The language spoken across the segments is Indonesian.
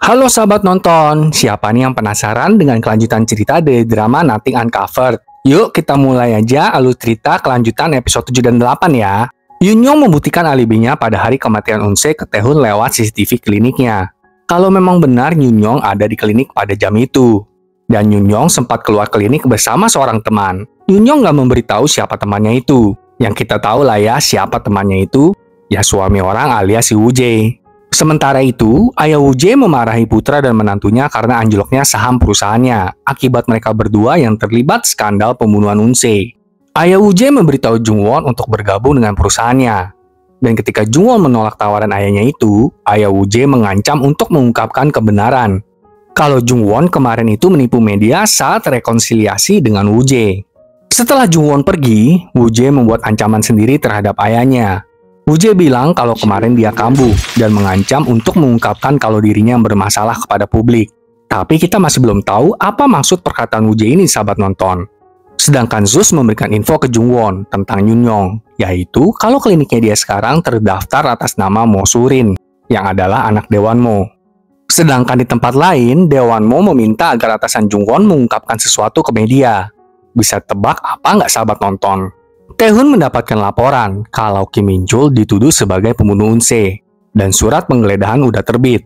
Halo sahabat nonton, siapa nih yang penasaran dengan kelanjutan cerita dari drama Nothing Uncovered? Yuk kita mulai aja alur cerita kelanjutan episode 7 dan 8 ya. Yunyong membuktikan alibinya pada hari kematian Unse ke Taehoon lewat CCTV kliniknya. Kalau memang benar Yunyong ada di klinik pada jam itu. Dan Yunyong sempat keluar klinik bersama seorang teman. Yunyong nggak memberitahu siapa temannya itu. Yang kita tahu lah ya siapa temannya itu, ya suami orang alias si Woo-jae. Sementara itu, ayah Woo-jae memarahi putra dan menantunya karena anjloknya saham perusahaannya akibat mereka berdua yang terlibat skandal pembunuhan Unse. Ayah Woo-jae memberitahu Jungwon untuk bergabung dengan perusahaannya. Dan ketika Jungwon menolak tawaran ayahnya itu, ayah Woo-jae mengancam untuk mengungkapkan kebenaran. Kalau Jungwon kemarin itu menipu media saat rekonsiliasi dengan Woo-jae. Setelah Jungwon pergi, Woo-jae membuat ancaman sendiri terhadap ayahnya. Woo-jae bilang kalau kemarin dia kambuh dan mengancam untuk mengungkapkan kalau dirinya yang bermasalah kepada publik. Tapi kita masih belum tahu apa maksud perkataan Woo-jae ini, sahabat nonton. Sedangkan Zeus memberikan info ke Jungwon tentang Yunyong, yaitu kalau kliniknya dia sekarang terdaftar atas nama Mo Surin, yang adalah anak Dewan Mo. Sedangkan di tempat lain, Dewan Mo meminta agar atasan Jungwon mengungkapkan sesuatu ke media. Bisa tebak apa nggak sahabat nonton? Taehoon mendapatkan laporan kalau Kim Min-chul dituduh sebagai pembunuh Unse, dan surat penggeledahan udah terbit.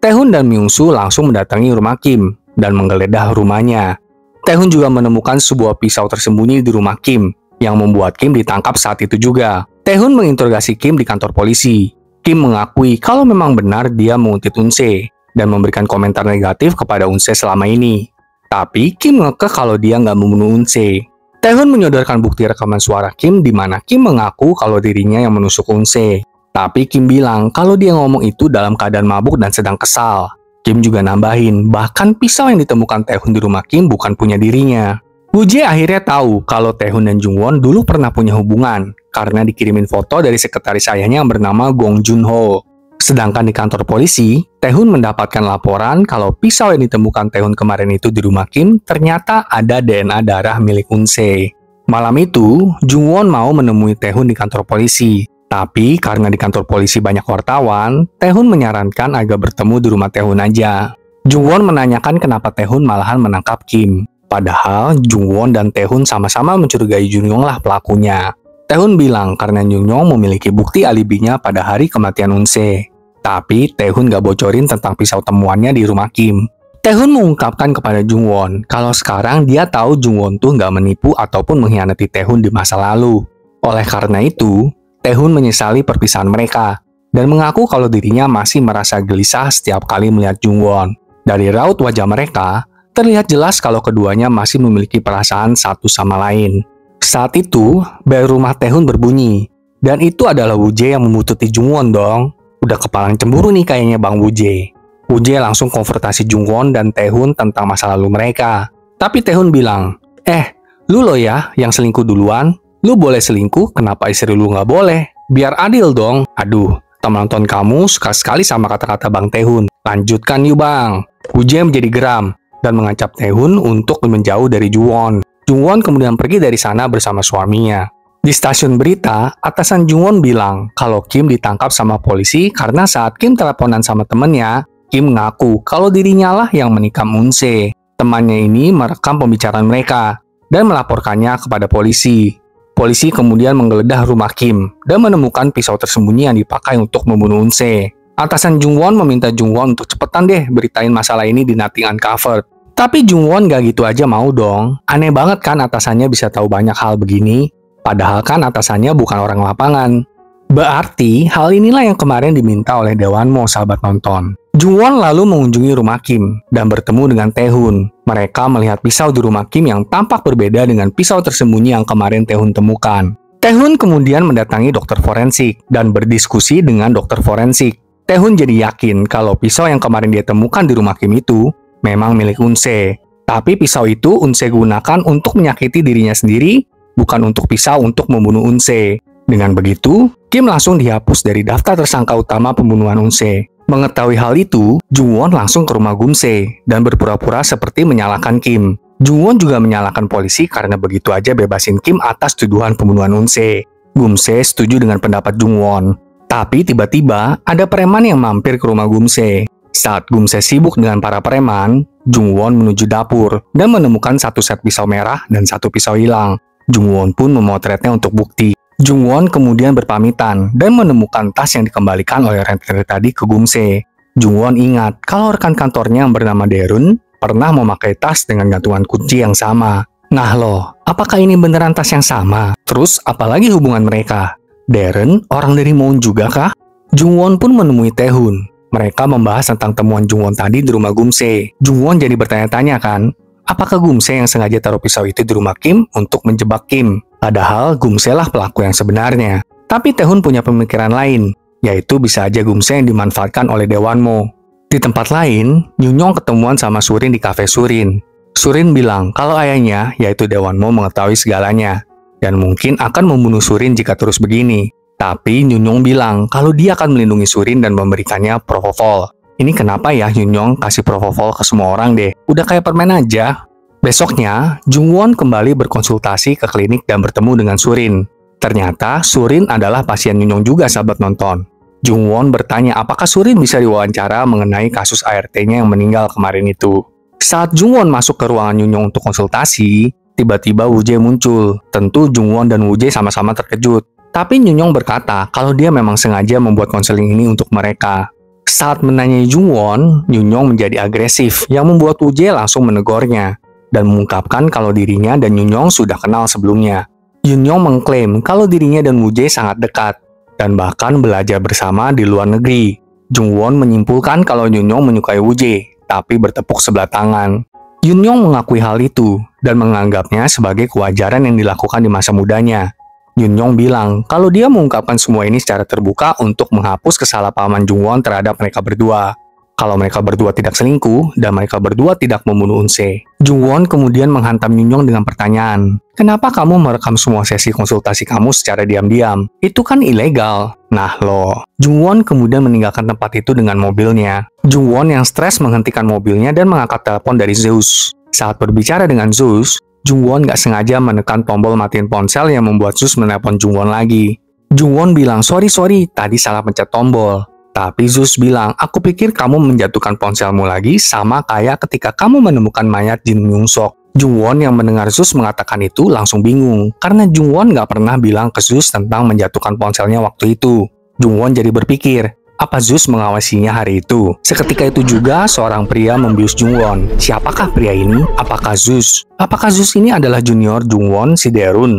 Taehoon dan Myung-soo langsung mendatangi rumah Kim dan menggeledah rumahnya. Taehoon juga menemukan sebuah pisau tersembunyi di rumah Kim, yang membuat Kim ditangkap saat itu juga. Taehoon menginterogasi Kim di kantor polisi. Kim mengakui kalau memang benar dia menguntit Unse, dan memberikan komentar negatif kepada Unse selama ini. Tapi Kim ngekeh kalau dia nggak membunuh Unse. Taehoon menyodorkan bukti rekaman suara Kim di mana Kim mengaku kalau dirinya yang menusuk Unse. Tapi Kim bilang kalau dia ngomong itu dalam keadaan mabuk dan sedang kesal. Kim juga nambahin, bahkan pisau yang ditemukan Taehoon di rumah Kim bukan punya dirinya. Woo-jae akhirnya tahu kalau Taehoon dan Jungwon dulu pernah punya hubungan karena dikirimin foto dari sekretaris ayahnya yang bernama Gong Junho. Sedangkan di kantor polisi, Taehoon mendapatkan laporan kalau pisau yang ditemukan Taehoon kemarin itu di rumah Kim ternyata ada DNA darah milik Unse. Malam itu, Jungwon mau menemui Taehoon di kantor polisi. Tapi karena di kantor polisi banyak wartawan, Taehoon menyarankan agar bertemu di rumah Taehoon aja. Jungwon menanyakan kenapa Taehoon malahan menangkap Kim. Padahal Jungwon dan Taehoon sama-sama mencurigai Yunyong lah pelakunya. Taehoon bilang karena Yunyong memiliki bukti alibinya pada hari kematian Unse. Tapi Taehoon gak bocorin tentang pisau temuannya di rumah Kim. Taehoon mengungkapkan kepada Jungwon kalau sekarang dia tahu Jungwon tuh gak menipu ataupun mengkhianati Taehoon di masa lalu. Oleh karena itu, Taehoon menyesali perpisahan mereka dan mengaku kalau dirinya masih merasa gelisah setiap kali melihat Jungwon. Dari raut wajah mereka, terlihat jelas kalau keduanya masih memiliki perasaan satu sama lain. Saat itu, bel rumah Taehoon berbunyi, dan itu adalah Woo-jae yang membututi Jungwon dong. Udah kepalang cemburu nih kayaknya Bang Woo-jae. Woo-jae langsung konfrontasi Jungwon dan Taehoon tentang masa lalu mereka. Tapi Taehoon bilang, lu lo ya yang selingkuh duluan. Lu boleh selingkuh, kenapa istri lu nggak boleh? Biar adil dong. Aduh, teman nonton kamu suka sekali sama kata-kata Bang Taehoon. Lanjutkan yuk Bang. Woo-jae menjadi geram dan mengancam Taehoon untuk menjauh dari Jungwon. Jungwon kemudian pergi dari sana bersama suaminya. Di stasiun berita, atasan Jungwon bilang kalau Kim ditangkap sama polisi karena saat Kim teleponan sama temennya, Kim mengaku kalau dirinya lah yang menikam Unse. Temannya ini merekam pembicaraan mereka dan melaporkannya kepada polisi. Polisi kemudian menggeledah rumah Kim dan menemukan pisau tersembunyi yang dipakai untuk membunuh Unse. Atasan Jungwon meminta Jungwon untuk cepetan deh beritain masalah ini di Nothing Uncovered. Tapi Jungwon gak gitu aja mau dong. Aneh banget kan atasannya bisa tahu banyak hal begini. Padahal kan atasannya bukan orang lapangan. Berarti hal inilah yang kemarin diminta oleh Dewan Mo, sahabat nonton. Jungwon lalu mengunjungi rumah Kim dan bertemu dengan Taehoon. Mereka melihat pisau di rumah Kim yang tampak berbeda dengan pisau tersembunyi yang kemarin Taehoon temukan. Taehoon kemudian mendatangi dokter forensik dan berdiskusi dengan dokter forensik. Taehoon jadi yakin kalau pisau yang kemarin dia temukan di rumah Kim itu memang milik Unse. Tapi pisau itu Unse gunakan untuk menyakiti dirinya sendiri, bukan untuk pisau untuk membunuh Unse. Dengan begitu, Kim langsung dihapus dari daftar tersangka utama pembunuhan Unse. Mengetahui hal itu, Jungwon langsung ke rumah Gumse dan berpura-pura seperti menyalahkan Kim. Jungwon juga menyalahkan polisi karena begitu aja bebasin Kim atas tuduhan pembunuhan Unse. Gumse setuju dengan pendapat Jungwon. Tapi tiba-tiba ada preman yang mampir ke rumah Gumse. Saat Gumse sibuk dengan para preman, Jungwon menuju dapur dan menemukan satu set pisau merah dan satu pisau hilang. Jungwon pun memotretnya untuk bukti. Jungwon kemudian berpamitan dan menemukan tas yang dikembalikan oleh rentenir tadi ke Gumse. Jungwon ingat kalau rekan kantornya yang bernama Daerun pernah memakai tas dengan gantungan kunci yang sama. Nah loh, apakah ini beneran tas yang sama? Terus apalagi hubungan mereka? Daerun orang dari Moon juga kah? Jungwon pun menemui Taehoon. Mereka membahas tentang temuan Jungwon tadi di rumah Gumse. Jungwon jadi bertanya-tanya kan, apakah Gumse yang sengaja taruh pisau itu di rumah Kim untuk menjebak Kim? Padahal Gumse lah pelaku yang sebenarnya. Tapi Taehoon punya pemikiran lain, yaitu bisa aja Gumse yang dimanfaatkan oleh Daewonmo. Di tempat lain, Yunyong ketemuan sama Surin di kafe Surin. Surin bilang kalau ayahnya, yaitu Daewonmo, mengetahui segalanya, dan mungkin akan membunuh Surin jika terus begini. Tapi Yunyong bilang kalau dia akan melindungi Surin dan memberikannya propofol. Ini kenapa ya Yunyong kasih propofol ke semua orang deh? Udah kayak permen aja. Besoknya, Jungwon kembali berkonsultasi ke klinik dan bertemu dengan Surin. Ternyata Surin adalah pasien Yunyong juga, sahabat nonton. Jungwon bertanya apakah Surin bisa diwawancara mengenai kasus ART-nya yang meninggal kemarin itu. Saat Jungwon masuk ke ruangan Yunyong untuk konsultasi, tiba-tiba Woo-jae muncul. Tentu Jungwon dan Woo-jae sama-sama terkejut. Tapi Yunyong berkata kalau dia memang sengaja membuat konseling ini untuk mereka. Saat menanyai Jungwon, Yunyong menjadi agresif yang membuat Woo-jae langsung menegurnya dan mengungkapkan kalau dirinya dan Yunyong sudah kenal sebelumnya. Yunyong mengklaim kalau dirinya dan Woo-jae sangat dekat dan bahkan belajar bersama di luar negeri. Jungwon menyimpulkan kalau Yunyong menyukai Woo-jae, tapi bertepuk sebelah tangan. Yunyong mengakui hal itu dan menganggapnya sebagai kewajaran yang dilakukan di masa mudanya. Yunyong bilang kalau dia mengungkapkan semua ini secara terbuka untuk menghapus kesalahpahaman Jungwon terhadap mereka berdua. Kalau mereka berdua tidak selingkuh dan mereka berdua tidak membunuh Unse. Jungwon kemudian menghantam Yunyong dengan pertanyaan, kenapa kamu merekam semua sesi konsultasi kamu secara diam-diam? Itu kan ilegal. Nah loh, Jungwon kemudian meninggalkan tempat itu dengan mobilnya. Jungwon yang stres menghentikan mobilnya dan mengangkat telepon dari Zeus. Saat berbicara dengan Zeus, Jungwon gak sengaja menekan tombol matiin ponsel yang membuat Zeus menelpon Jungwon lagi. Jungwon bilang, sorry, tadi salah pencet tombol. Tapi Zeus bilang, aku pikir kamu menjatuhkan ponselmu lagi sama kayak ketika kamu menemukan mayat Jin Myung-sok. Jungwon yang mendengar Zeus mengatakan itu langsung bingung, karena Jungwon gak pernah bilang ke Zeus tentang menjatuhkan ponselnya waktu itu. Jungwon jadi berpikir, apa Zeus mengawasinya hari itu? Seketika itu juga seorang pria membius Jungwon. Siapakah pria ini? Apakah Zeus? Apakah Zeus ini adalah junior Jungwon, si Daerun?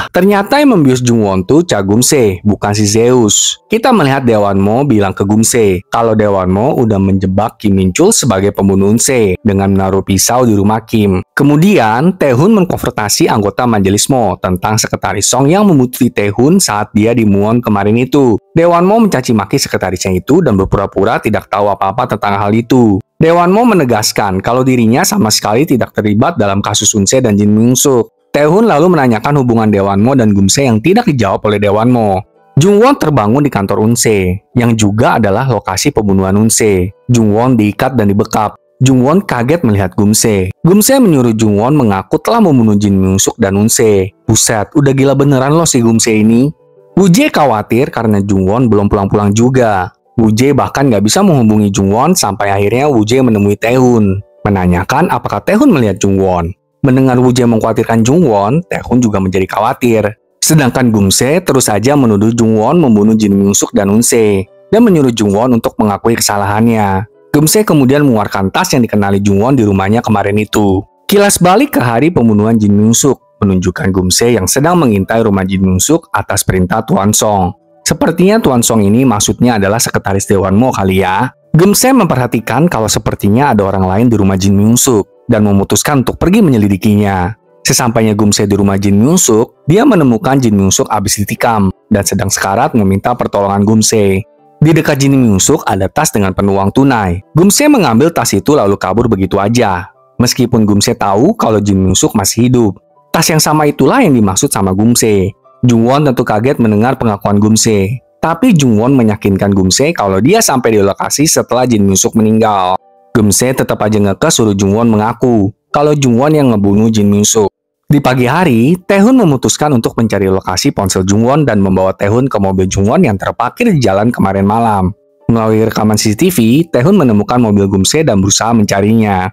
Ternyata yang membius Jungwon tuh Cha Gumse, bukan si Zeus. Kita melihat Daewonmo bilang ke Gumse kalau Daewonmo udah menjebak Kim Min-chul sebagai pembunuh Unse dengan menaruh pisau di rumah Kim. Kemudian, Taehoon mengkonfrontasi anggota Majelis Mo tentang sekretaris Song yang membutuhkan Taehoon saat dia di Muon kemarin itu. Daewonmo mencaci maki sekretarisnya itu dan berpura-pura tidak tahu apa-apa tentang hal itu. Daewonmo menegaskan kalau dirinya sama sekali tidak terlibat dalam kasus Unse dan Jin Myung-suk. Taehoon lalu menanyakan hubungan Daewonmo dan Gumse yang tidak dijawab oleh Daewonmo. Jungwon terbangun di kantor Unse, yang juga adalah lokasi pembunuhan Unse. Jungwon diikat dan dibekap. Jungwon kaget melihat Gumse. Gumse menyuruh Jungwon mengaku telah membunuh Jin Myung-suk dan Unse. Buset, udah gila beneran loh si Gumse ini. Woo-jae khawatir karena Jungwon belum pulang-pulang juga. Woo-jae bahkan gak bisa menghubungi Jungwon sampai akhirnya Woo-jae menemui Taehoon, menanyakan apakah Taehoon melihat Jungwon. Mendengar Woo-jae mengkhawatirkan Jungwon, Taehoon juga menjadi khawatir. Sedangkan Gumse terus saja menuduh Jungwon membunuh Jin Myung-suk dan Unse, dan menyuruh Jungwon untuk mengakui kesalahannya. Gumse kemudian mengeluarkan tas yang dikenali Jungwon di rumahnya kemarin itu. Kilas balik ke hari pembunuhan Jin Myung-suk, menunjukkan Gumse yang sedang mengintai rumah Jin Myung-suk atas perintah Tuan Song. Sepertinya Tuan Song ini maksudnya adalah sekretaris Daewonmo kali ya. Gumse memperhatikan kalau sepertinya ada orang lain di rumah Jin Myung-suk, dan memutuskan untuk pergi menyelidikinya. Sesampainya Gumse di rumah Jin Myung-suk, dia menemukan Jin Myung-suk habis ditikam dan sedang sekarat meminta pertolongan Gumse. Di dekat Jin Myung-suk ada tas dengan penuh uang tunai. Gumse mengambil tas itu lalu kabur begitu aja. Meskipun Gumse tahu kalau Jin Myung-suk masih hidup. Tas yang sama itulah yang dimaksud sama Gumse. Jungwon tentu kaget mendengar pengakuan Gumse. Tapi Jungwon meyakinkan Gumse kalau dia sampai di lokasi setelah Jin Myung-suk meninggal. Gumse tetap aja ngekes suruh Jungwon mengaku kalau Jungwon yang ngebunuh Jin Myung-suk. Di pagi hari, Taehoon memutuskan untuk mencari lokasi ponsel Jungwon dan membawa Taehoon ke mobil Jungwon yang terparkir di jalan kemarin malam. Melalui rekaman CCTV, Taehoon menemukan mobil Gumse dan berusaha mencarinya.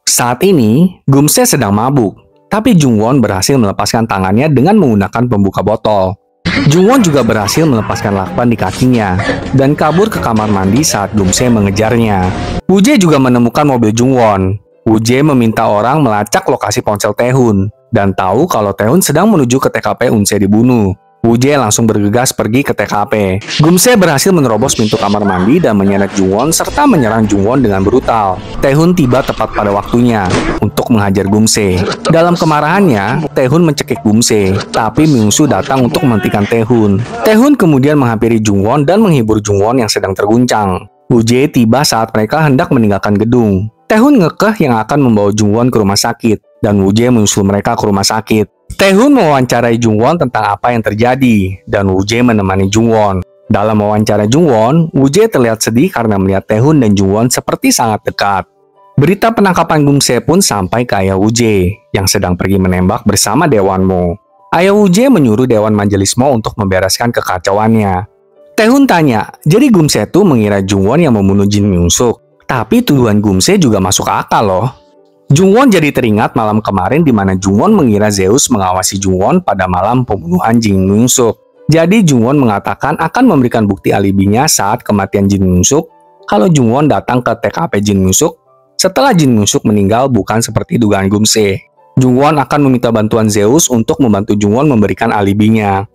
Saat ini, Gumse sedang mabuk, tapi Jungwon berhasil melepaskan tangannya dengan menggunakan pembuka botol. Jungwon juga berhasil melepaskan lakban di kakinya dan kabur ke kamar mandi saat Gumse mengejarnya. Woo-jae juga menemukan mobil Jungwon. Woo-jae meminta orang melacak lokasi ponsel Taehoon dan tahu kalau Taehoon sedang menuju ke TKP Eunse dibunuh. Woo-jae langsung bergegas pergi ke TKP. Gumse berhasil menerobos pintu kamar mandi dan menyeret Jungwon serta menyerang Jungwon dengan brutal. Taehoon tiba tepat pada waktunya untuk menghajar Gumse. Dalam kemarahannya, Taehoon mencekik Gumse, tapi Myung-soo datang untuk menghentikan Taehoon. Taehoon kemudian menghampiri Jungwon dan menghibur Jungwon yang sedang terguncang. Woo-jae tiba saat mereka hendak meninggalkan gedung. Taehoon ngekeh yang akan membawa Jungwon ke rumah sakit, dan Woo-jae menyusul mereka ke rumah sakit. Taehoon mewawancarai Jungwon tentang apa yang terjadi, dan Woo-jae menemani Jungwon. Dalam mewawancara Jungwon, Woo-jae terlihat sedih karena melihat Taehoon dan Jungwon seperti sangat dekat. Berita penangkapan Gumse pun sampai ke ayah Woo-jae, yang sedang pergi menembak bersama Dewan Mo. Ayah Woo-jae menyuruh Dewan Majelis Mo untuk membereskan kekacauannya. Taehoon tanya, jadi Gumse itu mengira Jungwon yang membunuh Jin Myung-suk. Tapi tuduhan Gumse juga masuk akal loh. Jungwon jadi teringat malam kemarin di mana Jungwon mengira Zeus mengawasi Jungwon pada malam pembunuhan Jin Myung-suk. Jadi Jungwon mengatakan akan memberikan bukti alibinya saat kematian Jin Myung-suk kalau Jungwon datang ke TKP Jin Myung-suk setelah Jin Myung-suk meninggal bukan seperti dugaan Gumse. Jungwon akan meminta bantuan Zeus untuk membantu Jungwon memberikan alibinya.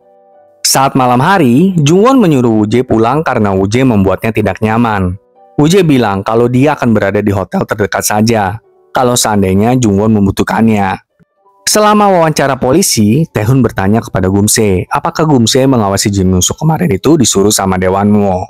Saat malam hari, Jungwon menyuruh Woo-jae pulang karena Woo-jae membuatnya tidak nyaman. Woo-jae bilang kalau dia akan berada di hotel terdekat saja kalau seandainya Jungwon membutuhkannya. Selama wawancara polisi, Taehoon bertanya kepada Gumse, apakah Gumse mengawasi Jin Myung-suk kemarin itu disuruh sama Dewan Mo?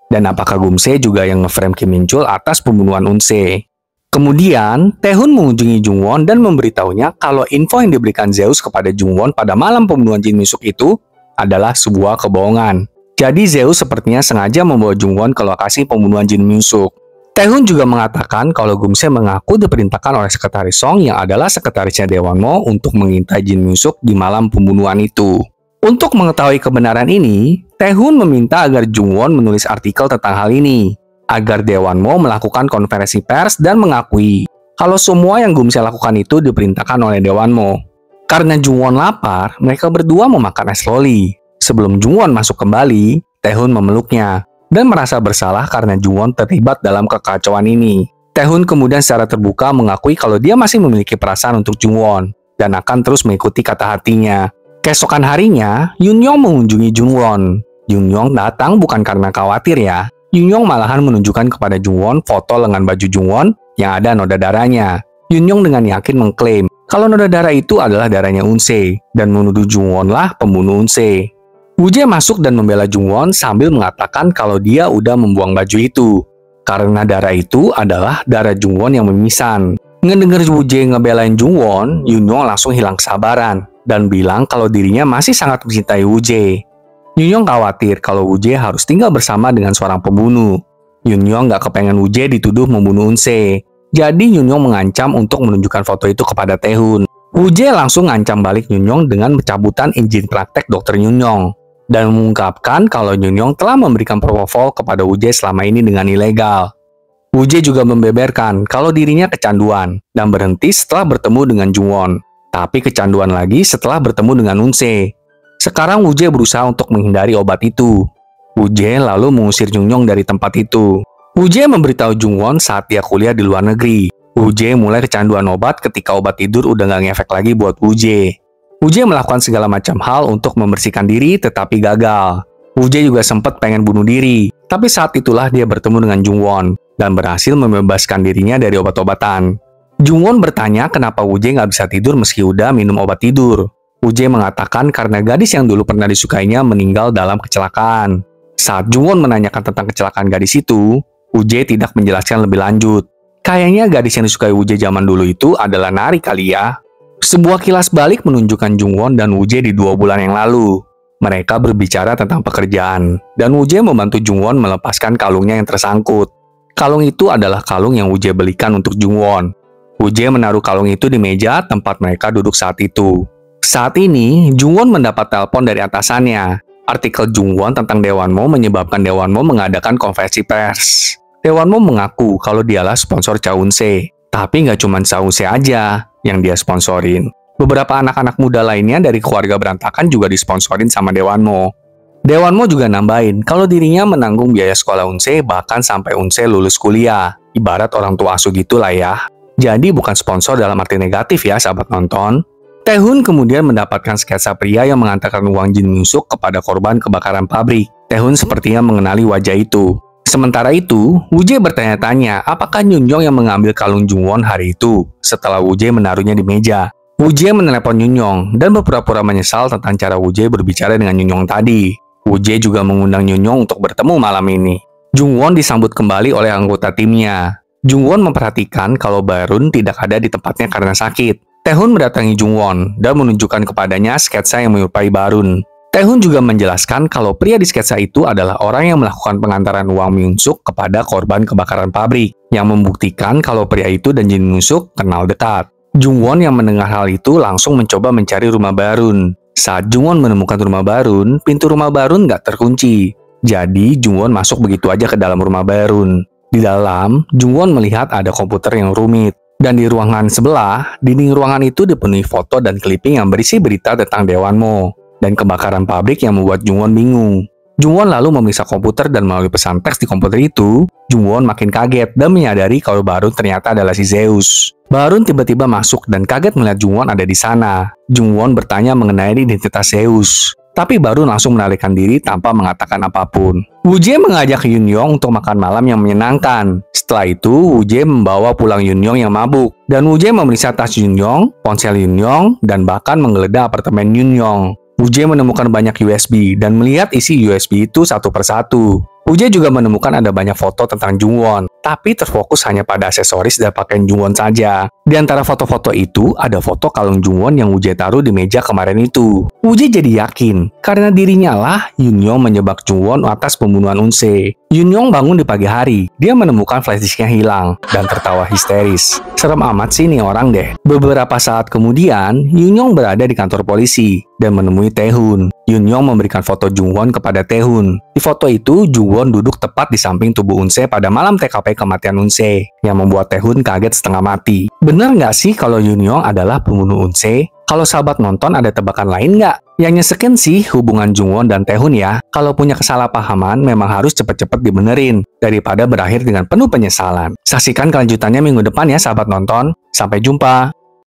Dan apakah Gumse juga yang nge-frame Kim Min-chul atas pembunuhan Eunse? Kemudian, Taehoon mengunjungi Jungwon dan memberitahunya kalau info yang diberikan Zeus kepada Jungwon pada malam pembunuhan Jin Myung-suk itu adalah sebuah kebohongan. Jadi Zeus sepertinya sengaja membawa Jungwon ke lokasi pembunuhan Jin Myung-suk. Taehoon juga mengatakan kalau Gumse mengaku diperintahkan oleh Sekretaris Song yang adalah sekretarisnya Dewan Mo untuk mengintai Jin Myung-suk di malam pembunuhan itu. Untuk mengetahui kebenaran ini, Taehoon meminta agar Jungwon menulis artikel tentang hal ini, agar Dewan Mo melakukan konferensi pers dan mengakui kalau semua yang Gumse lakukan itu diperintahkan oleh Dewan Mo. Karena Jungwon lapar, mereka berdua memakan es loli. Sebelum Jungwon masuk kembali, Taehoon memeluknya dan merasa bersalah karena Jungwon terlibat dalam kekacauan ini. Taehoon kemudian secara terbuka mengakui kalau dia masih memiliki perasaan untuk Jungwon dan akan terus mengikuti kata hatinya. Keesokan harinya, Yoon-young mengunjungi Jungwon. Yoon-young datang bukan karena khawatir ya. Yoon-young malahan menunjukkan kepada Jungwon foto lengan baju Jungwon yang ada noda darahnya. Yoon-young dengan yakin mengklaim kalau noda darah itu adalah darahnya Eunse dan menuduh Jungwon lah pembunuh Eunse. Woo-jae masuk dan membela Jungwon sambil mengatakan kalau dia udah membuang baju itu. Karena darah itu adalah darah Jungwon yang memisan. Ngedenger Woo-jae ngebelain Jungwon, Yoon-young langsung hilang kesabaran dan bilang kalau dirinya masih sangat mencintai Woo-jae. Yoon-young khawatir kalau Woo-jae harus tinggal bersama dengan seorang pembunuh. Yoon-young gak kepengen Woo-jae dituduh membunuh Eunse. Jadi Yoon-young mengancam untuk menunjukkan foto itu kepada Taehoon. Woo-jae langsung ngancam balik Yoon-young dengan pencabutan izin praktek dokter Yoon-young dan mengungkapkan kalau Yoon-young telah memberikan propofol kepada Woo-jae selama ini dengan ilegal. Woo-jae juga membeberkan kalau dirinya kecanduan dan berhenti setelah bertemu dengan Jungwon, tapi kecanduan lagi setelah bertemu dengan Eunse. Sekarang Woo-jae berusaha untuk menghindari obat itu. Woo-jae lalu mengusir Yoon-young dari tempat itu. Woo-jae memberitahu Jungwon saat dia kuliah di luar negeri. Woo-jae mulai kecanduan obat ketika obat tidur udah gak ngefek lagi buat Woo-jae. Woo-jae melakukan segala macam hal untuk membersihkan diri tetapi gagal. Woo-jae juga sempat pengen bunuh diri, tapi saat itulah dia bertemu dengan Jungwon dan berhasil membebaskan dirinya dari obat-obatan. Jungwon bertanya kenapa Woo-jae nggak bisa tidur meski udah minum obat tidur. Woo-jae mengatakan karena gadis yang dulu pernah disukainya meninggal dalam kecelakaan. Saat Jungwon menanyakan tentang kecelakaan gadis itu, Woo-jae tidak menjelaskan lebih lanjut. Kayaknya gadis yang disukai Woo-jae zaman dulu itu adalah Nari kali ya. Sebuah kilas balik menunjukkan Jungwon dan Woo-jae di 2 bulan yang lalu. Mereka berbicara tentang pekerjaan, dan Woo-jae membantu Jungwon melepaskan kalungnya yang tersangkut. Kalung itu adalah kalung yang Woo-jae belikan untuk Jungwon. Woo-jae menaruh kalung itu di meja tempat mereka duduk saat itu. Saat ini, Jungwon mendapat telepon dari atasannya. Artikel Jungwon tentang Daewonmo menyebabkan Daewonmo mengadakan konferensi pers. Daewonmo mengaku kalau dialah sponsor Cha Eun-se. Tapi nggak cuma Cha Eun-se aja yang dia sponsorin. Beberapa anak-anak muda lainnya dari keluarga berantakan juga disponsorin sama Daewonmo. Daewonmo juga nambahin kalau dirinya menanggung biaya sekolah Eun-se bahkan sampai Eun-se lulus kuliah. Ibarat orang tua asuh gitulah ya. Jadi bukan sponsor dalam arti negatif ya sahabat nonton. Taehoon kemudian mendapatkan sketsa pria yang mengantarkan uang Jin Myung-suk kepada korban kebakaran pabrik. Taehoon sepertinya mengenali wajah itu. Sementara itu, Woo Jae bertanya-tanya apakah Yoon Young yang mengambil kalung Jungwon hari itu setelah Woo Jae menaruhnya di meja. Woo Jae menelepon Yoon Young dan berpura-pura menyesal tentang cara Woo Jae berbicara dengan Yoon Young tadi. Woo Jae juga mengundang Yoon Young untuk bertemu malam ini. Jungwon disambut kembali oleh anggota timnya. Jungwon memperhatikan kalau Barun tidak ada di tempatnya karena sakit. Taehoon mendatangi Jungwon dan menunjukkan kepadanya sketsa yang menyerupai Barun. Taehoon juga menjelaskan kalau pria di sketsa itu adalah orang yang melakukan pengantaran uang Myung-suk kepada korban kebakaran pabrik, yang membuktikan kalau pria itu dan Jin Myung-suk kenal dekat. Jungwon yang mendengar hal itu langsung mencoba mencari rumah Barun. Saat Jungwon menemukan rumah Barun, pintu rumah Barun nggak terkunci. Jadi Jungwon masuk begitu aja ke dalam rumah Barun. Di dalam, Jungwon melihat ada komputer yang rumit. Dan di ruangan sebelah, dinding ruangan itu dipenuhi foto dan clipping yang berisi berita tentang Daewonmo dan kebakaran pabrik yang membuat Jungwon bingung. Jungwon lalu memeriksa komputer dan melalui pesan teks di komputer itu, Jungwon makin kaget dan menyadari kalau Barun ternyata adalah si Zeus. Barun tiba-tiba masuk dan kaget melihat Jungwon ada di sana. Jungwon bertanya mengenai identitas Zeus. Tapi Barun langsung melarikan diri tanpa mengatakan apapun. Woo Jae mengajak Yoon Young untuk makan malam yang menyenangkan. Setelah itu, Woo Jae membawa pulang Yoon Young yang mabuk. Dan Woo Jae memeriksa tas Yoon Young, ponsel Yoon Young, dan bahkan menggeledah apartemen Yoon Young. Woo Jae menemukan banyak USB dan melihat isi USB itu satu persatu. Woo Jae juga menemukan ada banyak foto tentang Jungwon, tapi terfokus hanya pada aksesoris dan pakaian Jungwon saja. Di antara foto-foto itu, ada foto kalung Jungwon yang Woo Jae taruh di meja kemarin itu. Woo Jae jadi yakin, karena dirinya lah Yoon Young menyebak Jungwon atas pembunuhan Eun-se. Yoon Young bangun di pagi hari, dia menemukan flash disknya hilang, dan tertawa histeris. Serem amat sih nih orang deh. Beberapa saat kemudian, Yoon Young berada di kantor polisi, dan menemui Taehoon. Yoon Young memberikan foto Jungwon kepada Taehoon. Di foto itu, Jungwon duduk tepat di samping tubuh Eun-se pada malam TKP kematian Eun-se, yang membuat Taehoon kaget setengah mati. Bener nggak sih kalau Yoon Young adalah pembunuh Eun-se? Kalau sahabat nonton ada tebakan lain nggak? Yang nyesekin sih hubungan Jungwon dan Taehoon ya. Kalau punya kesalahpahaman memang harus cepet-cepet dibenerin, daripada berakhir dengan penuh penyesalan. Saksikan kelanjutannya minggu depan ya sahabat nonton. Sampai jumpa!